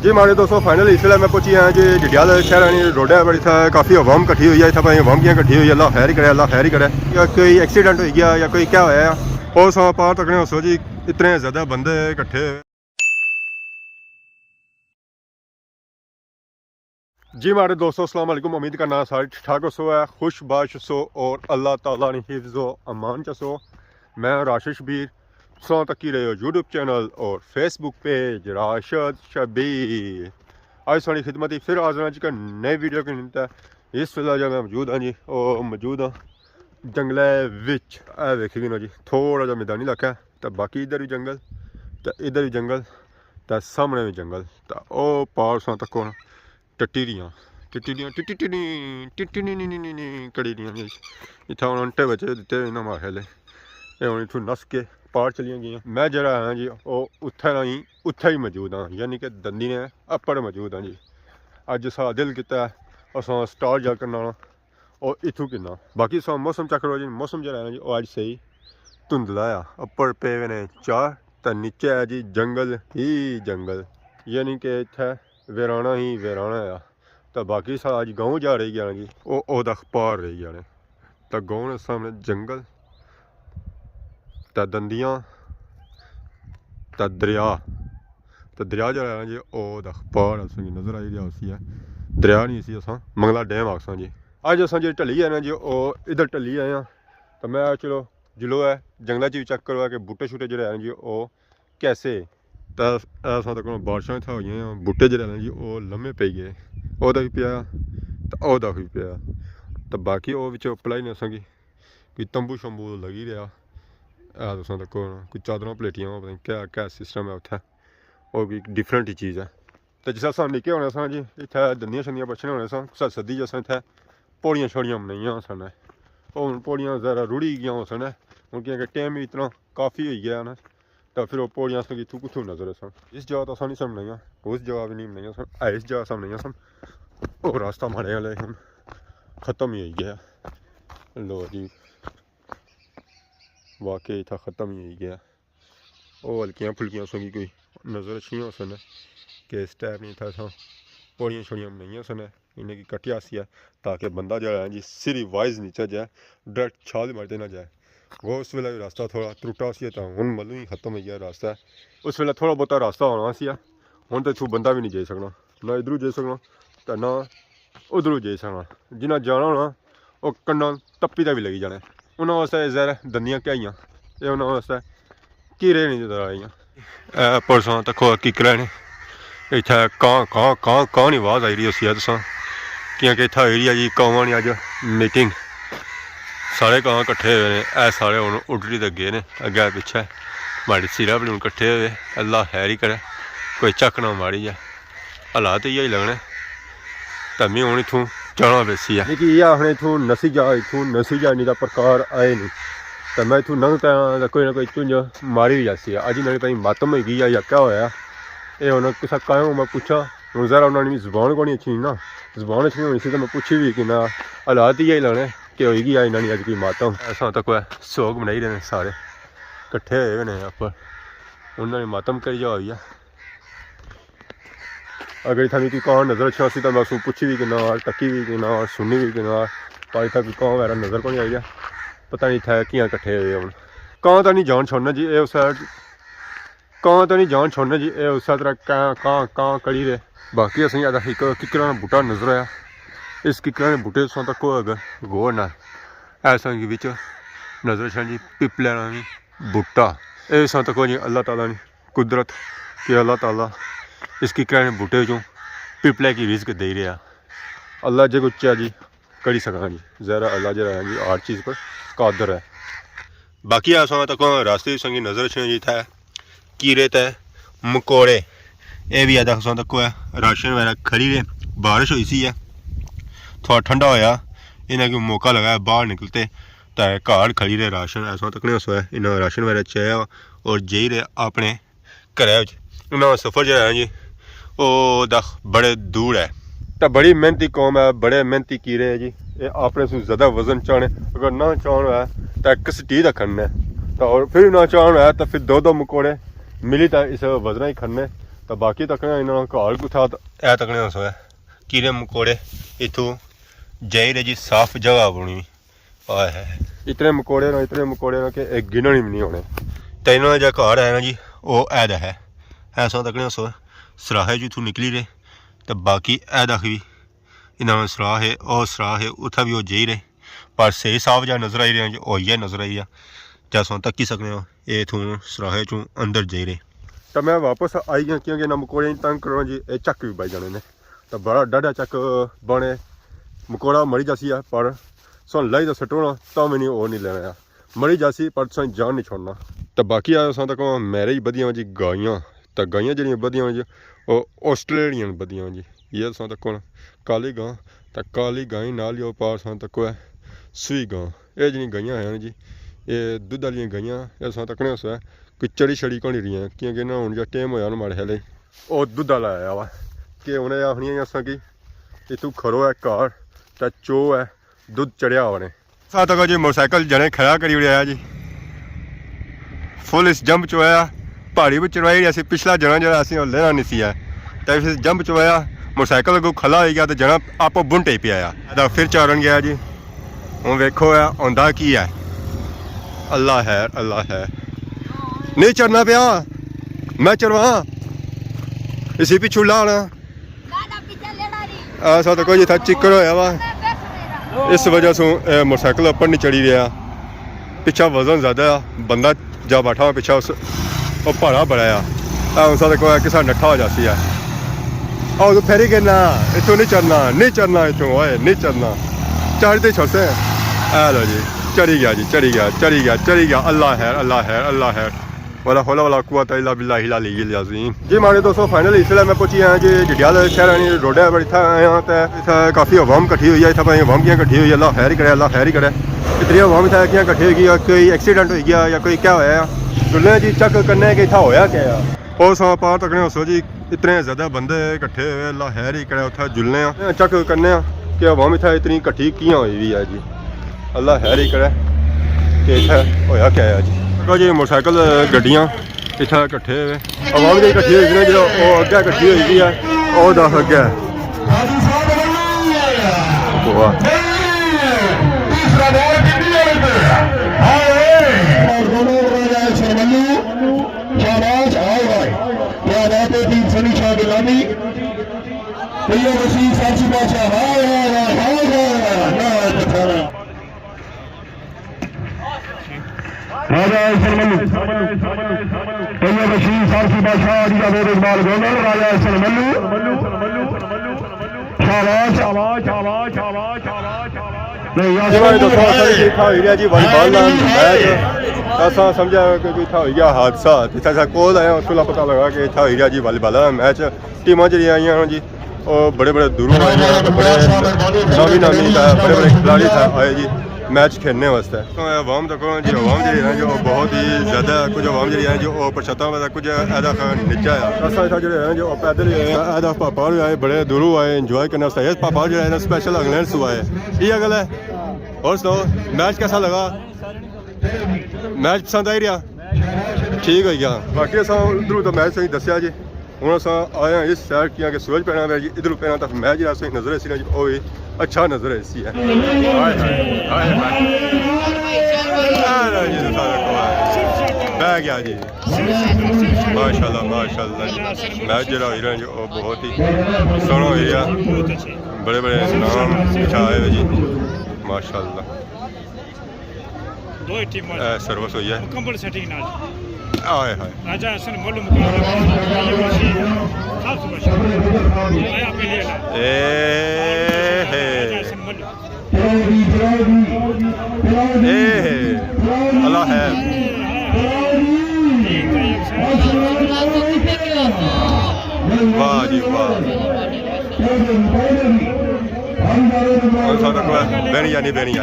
जी हमारे दोस्तों फाइनल इसलिए मैं पहुंची हैं जी जडियाल शहर रोड है बड़ी काफ़ी अवाम इकट्ठी हुई है इतना भाई अवाम इकट्ठी हुई है अल्लाह खैर ही करे अल्लाह खैर ही करे या कोई एक्सीडेंट हो गया या कोई क्या होया और सौ पार तकने हसो जी इतने ज़्यादा बंदे इकट्ठे जी हमारे दोस्तों अस्सलाम वालेकुम उम्मीद करना सारे ठीक ठाक सो है खुश बाश सो और अल्लाह ताला ने हिफ्ज़ो अमान चसो मैं राशिद शबीर सौ तक की रहे हो यूट्यूब चैनल और फेसबुक पेज राशिद शबीर आज सारी खिदमत ही फिर हाजिर जी का नई वीडियो की निमत है। इस फिलहाल जो मैं मौजूद हाँ जी और मौजूद हाँ जंगल विच वेखी ना जी थोड़ा जहा मैदानी इलाका है तो बाकी इधर भी जंगल तो इधर भी जंगल तो सामने भी जंगल तो वह पार सौ तक होना टट्टीरियाँ टिट्टियाँ कड़ी दियाँ इतना हम अंटे बच्चे दिते इन्होंने मारे ले ये हम इतों नस के पार चलिया गई मैं जरा हाँ जी वो उत्थे ही मौजूद हाँ यानी कि दंदी ने अपर मौजूद हाँ जी अज सा दिल किया अस स्टार जा करना और इतों कि बाकी सा मौसम चेक करो जी मौसम जरा है जी वो अज सही धुंधला आ अपर पे ने चार तो नीचे है जी जंगल ही जंगल यानी कि इत्थे वीराना ही वीराना आ तो बाकी सा अज गाँव जा रही जाना जी वो पार रही जाने तो गाँव ने सामने जंगल तो दंदियाँ तो दरिया जो है जी वो पार असेंगी नज़र आई रहा उसी है दरिया नहीं सी अस मंगला डैम आखसा जी अज अस जी ढली है ना जी वो इधर ढली आए हैं तो मैं चलो जिलो है जंगलों भी चेक करवा कि बूटे शूटे जो हैं जी वो कैसे तो ऐसा तक बारिशां इतना हुई बूटे जो हैं जी वो लम्हे पे गए वह भी पिया तो वह भी पिया तो बाकी वो पलाई ने असेंगी कोई तंबू शंबू लगी रहा तुम तक कोई चादर पलेटियां पता नहीं क्या क्या सिस्टम है उत्थे वो भी डिफरेंट ही चीज़ है तो जिस अस निक्के होने सन जी इत्थे दंदियां शंदियां बच्छने होने सन सदी जैसा इत्थे पौड़ियां शौड़ियां बनाइयां सन हूँ पौड़ियां ज़रा रुढ़ी गई सन हूँ क्योंकि टाइम भी इतना काफ़ी हो गया ना तो फिर वो पौड़ियां असेंगी इत्थूं कुत्थूं नजर सन इस जगह तो अस नहीं सन बनाइयां उस जगह भी नहीं बनाइयां सन इस जगह सन बनाइयां सन और रास्ता माड़े वाले हम ख़त्म ही हो गया लो जी वाकई इतना ख़त्म ही हो गया वो हल्कियाँ फुल्कियाँ सगी कोई नज़र अच्छी सन कि इस टाइप नहीं था पौड़ियाँ शौड़ियाँ बनाइया सन इन्हें की कटिया सी है ताकि बंदा जो है जी सिरी वाइज नीचे जाए डायरेक्ट छाल मारते ना जाए वो उस वेले रास्ता थोड़ा त्रुटा सी तो हूँ मतलब ही खत्म हो गया रास्ता उस वेले थोड़ा बहुता रास्ता होना सी हूँ तो इतों बंदा भी नहीं जाई सकना ना इधरों जाई सकना तो ना उधरों जाई सकना जिन्हें जाना होना वो कंडा टप्पी का भी लगी जाना उन्होंने वास्ते जहर दंदियां घाइयां ये उन्होंने वास्ते कीरे नहीं नजर आइयां परसों तको किकरे ने इत्थे कां नी आवाज़ आई रही उसी तुसां क्योंकि इत्थे आई रही है जी कावां ने अज मीटिंग सारे कां कट्ठे हुए ने ऐ सारे हूँ उड्डरी ते गए ने अग्गै पिच्छे माड़ी सिरा भी हूँ कट्ठे हुए अल्लाह खैर ही करे कोई झक्क ना माड़ी जाए हालात इयै लगने तो मैं हूँ इत्थूं जाना बेसी है कि आखने इतों नसी जा नहीं तो प्रकार आए नहीं तो मैं इतों लंघता कोई ना कोई चुंज मारी भी जाती है अज मेरी ताई मातम हो गई या क्या होया ये हूँ किसा कायों मैं पूछा हूँ जरा उन्होंने जबान को नहीं अच्छी ना जबान अच्छी होनी सी तो मैं पूछी भी कि ना हालात ही लगने कि हो गई इन्होंने अज कोई मातम ऐसा तक सोग बनाई रहे सारे कट्ठे हुए ने उपर उन्होंने मातम करी जा हुई है अगर इतना कोई कौन नज़र अच्छा सी तो मैं उसको पूछी भी कि ना टक्की भी कि ना सुनी भी कि ना तो इतना कोई कौन वगैरह नज़र को नहीं आई है पता नहीं इतना कियाँ कट्ठे हुए हूँ कां तो नहीं जान छोड़ना जी ये उस कां तो नहीं जान छोड़ना जी ये उस तरह कां कड़ी रहे बाकी असें एक किकरा बूटा नज़र आया इस किकरा ने बूटे सौ तक अगर गौर ना ऐसा बिच नज़र छा जी पिपले भी बूटा ये सौ तक जी अल्लाह ताला ने कुदरत कि अल्लाह ताला इस किकरा ने बूटे चों पिपले की रिज्क दे रहा अल्लाह जो कुछ जी करी सकना जी ज़रा अल्लाह जो है जी हर चीज़ पर कादर है बाकी असां तक रास्ते संगी नज़र अच्छे जी था कीरे ते मकोड़े ये भी अदा असां तक राशन वगैरह खड़ी रहे बारिश हुई सी है थोड़ा ठंडा होया इन्हें को मौका लगा बाहर निकलते तो घर खड़ी रहे राशन ऐसा तक नहीं होया इन्हें राशन वगैरह चाया और जाई रहे अपने घर उन्होंने सफ़र जो है जी वो बड़े दूर है तो बड़ी मेहनती कौम है बड़े मेहनती कीड़े है जी ये अपने से ज़्यादा वजन चाहने अगर ना चाहन है तो एक सटी का खनने तो और फिर ना चाहन है तो फिर दो मकोड़े मिली तो इस वजना ही खनने तो बाकी तकने इन्होंने घाल कुत्था ए तकने सोया कीड़े मकोड़े इतों जाई रहे जी साफ जगह बनी आए है इतने मकोड़े ना कि एक गिनने भी नहीं होने तो इन्होंने जो घर है ना जी वो ऐदा है ऐसा तकने सो सराहे जी इतों निकली रहे तो बाकी ऐदा भी इन्होंने सराह है और सराह है उत्थे भी वो जाई रहे पर सही साफ जा नज़र आई रहे ओ ये नज़र आई जैसा तक ही सकने हो ये इतों सराहे चों अंदर जाई रहे तो मैं वापस आई गया क्योंकि ना मकोड़े तंग करो जी ये चक भी बज जाने ने तो बड़ा डाढ़ा चक बने मकोड़ा मरी जासी है पर सुन लाई तो सटोना तो भी नहीं वो नहीं लेना मरी जासी पर सुन जान नहीं छोड़ना तो बाकी आया अस तक मेरे ही बदियां जी गाइयां तो गाइयां जड़ियां बदियां जी वो ऑस्ट्रेलियन बदियां जी ये अस तक काली गां तो काली गाय नाल ही पार अस तक है सूई गां ये जी गाइयां हैं जी ये दुद्ध वाली गाइयां अस तकने उस कोई चढ़ी छड़ी घनी रही हैं क्योंकि ना हूँ जो टाइम होया माड़े हाले वो दुद्ध वाला आया वा कि उन्हें आखनियां असा कि इतू खरो है घर तो चो है दुद्ध चढ़िया उन्हें साथ तक जी मोटरसाइकिल जने खड़ा करी उड़ाया जी फुल इस जंप चोया पहाड़ी पर चढ़वाई असी पिछला जना जो असं लेना नहीं सी है तो फिर जंप चोया मोटरसाइकिल अगों खला हो गया तो जना आपो बुंटे पे आया फिर चारन गया जी हूँ वेखो है आंदा की है अल्लाह है नहीं चढ़ना पिया मैं चढ़वा इसी पिछू लाना ऐसा तो कोई था चिक्कर होया वा इस वजह से मोटरसाइकिल ऊपर नहीं चढ़ी रहा पिछा वजन ज़्यादा बंदा जा बैठा हुआ पिछा उस भाड़ा बड़ा उस कोई किसा नट्ठा हो जाती है और तो फेरी गिरना इतों नहीं चढ़ना इतों ओए नहीं चढ़ना चढ़ते छोड़ते लो जी चढ़ी गया अल्लाह है वाला होला वाला कुव्वत इल्ला बिल्लाह अल-अलीयुल अज़ीम जी माने दोस्तों फाइनली इसलिए मैं पहुंची हाँ जी जडियाल शहर रोड पर इतना आया तो इतना काफ़ी अवाम कट्ठी हुई है इतना भाई अवाम क्या कट्ठी हुई है अल्लाह खैर ही करे इतनी अवाम इतना क्या कट्ठी होगी कोई एक्सीडेंट हो गया या कोई क्या होया जुल्ले जी चक करने कि इतना होया क्या और सौ पार तकने हो जी इतने ज़्यादा बंदे कट्ठे हुए अल्लाह खैर ही करे उत्थे जुलने चक करने कि अवाम इतना इतनी कट्ठी कियां हुई हुई है जी अल्लाह खैर ही करे कि इतना होया क्या है जी जी मोटरसाइकिल गड्डियां इतना कट्ठे हुए अवाम जी कट्ठी हुई जो अगे कट्ठी हुई है और दस अगे राजा सरमल्लू तैयब बशीर फारसी बादशाह अलीजाबेद इकबाल गोंडल राजा सरमल्लू ऐसा समझा कि इतना हो गया हादसा जितना कोल आया उसको पता लगा कि इतना हो गया जी वालीबॉल का मैच टीमां जी आई जी और बड़े बड़े दूरों बड़े नामी बड़े खिलाड़ी आए जी मैच खेलने वास्ते अवाम तक जी अवाम जी है जो बहुत ही ज़्यादा कुछ अवाम जी है जो ऊपर छतों में कुछ ऐसा नीचा है असा इतना जो है जो पैदल ऐसा पापा भी आए बड़े दूरों आए इंजॉय करने वास्ते पापा जो है स्पेशल इंग्लैंड से आए ये गल है और सुनाओ मैच कैसा लगा मैच पसंद आई रहा ठीक हो गया बाकी अस उधरों तो मैच सही दसिया जी हूँ अस आए इस साइड किया कि सूरज पैना है जी इधर पैना तो मैच जो सही नजर सी ना जी वो भी अच्छा नजर ऐसी है बह गया जी माशाल्लाह मैच जो हो रहा जो बहुत ही सोहना हो रहा बड़े बड़े नाम आए हुए जी माशाल्लाह दो टीम सर्विस हुई है मुकम्मल सेटिंग नाल आए हाय राजा हसन मोलू मुकाबला खास बशा आया पहले राजा हसन मोलू अल्लाह है वाह जी वाह बहनिया नहीं बहनिया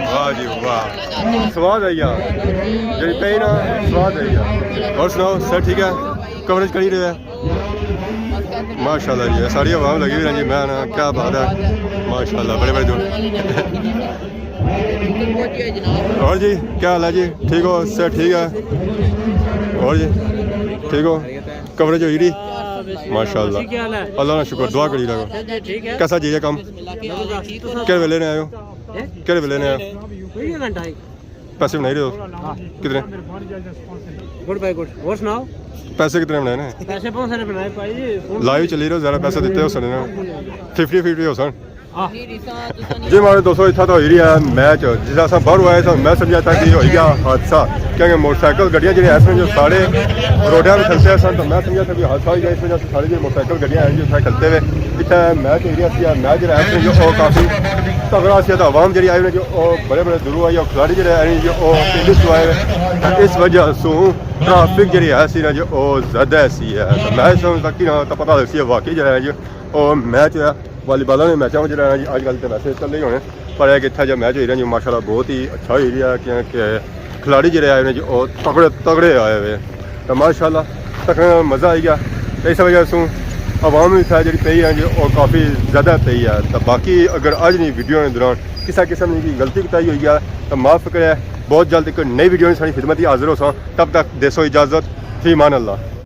वाह जी वाह स्वाद आई गया जी पे ना स्वाद आई गया और सुनाओ सर ठीक है कवरेज करी रहे हैं माशाल्लाह जी सारी आवाम लगी हुई है जी मैं ना क्या बात है माशाल्लाह बड़े बड़े दूर और जी क्या हाल है जी ठीक हो सर ठीक है और जी ठीक हो कवरेज हुई रही माशाल्लाह अल्लाह ना शुक्र दुआ करी रहो कैसा जी है काम केड़े वेले ने आयो केड़े वेले ने आयो पैसे बनाई रहे हो कितने गुड बाय गुड और सुनाओ पैसे कितने बनाए ने पैसे बहुत सारे बनाए भाई जी लाइव चली रहे हो ज़्यादा पैसे दिते हो सने 50-50 हो सन जी हमारे दोस्तों इतना तो हो ही रही है मैच जिस अस बाहर आए तो मैं समझा था कि हो गया हादसा क्योंकि मोटरसाइकिल गड्डियाँ जी ऐसे जो सारे रोडों में चलते सन तो मैं समझा था कि हादसा हो गया इस वजह से सारी जो मोटरसाइकिल गड्डियाँ हैं जो इतना चलते हुए इतना मैच एरिया से मैच जो ऐसे जो काफ़ी तगड़ा सी तो आवाम जी आई जो बड़े बड़े दूरों आई और खिलाड़ी जो जो पिंड चो आए इस वजह से ट्रैफिक जी है ना जो ज़्यादा सी है तो मैच तक ही ना तो पता लग सी वाकई जो है जो मैच है वालीबॉल में मैचों में जो है जी अजकल तो वैसे चल रहे होने पर है कि इतना जो मैच हो रहा है जी माशाल्लाह बहुत ही अच्छा हो रहा है क्योंकि खिलाड़ी जो आए जी तगड़े तगड़े आए हुए तो माशाल्लाह तक मज़ा आई गया इस वजह से आवाम भी जी पई है जी और काफ़ी ज़्यादा पई है तो बाकी अगर अज नहीं वीडियो के दौरान किसी किस्म की गलती बताई हुई है तो माफ़ करे बहुत जल्द एक नई वीडियो सारी खिदमत ही हाजिर हो तब तक देसो इजाज़त फी मान अल्लाह।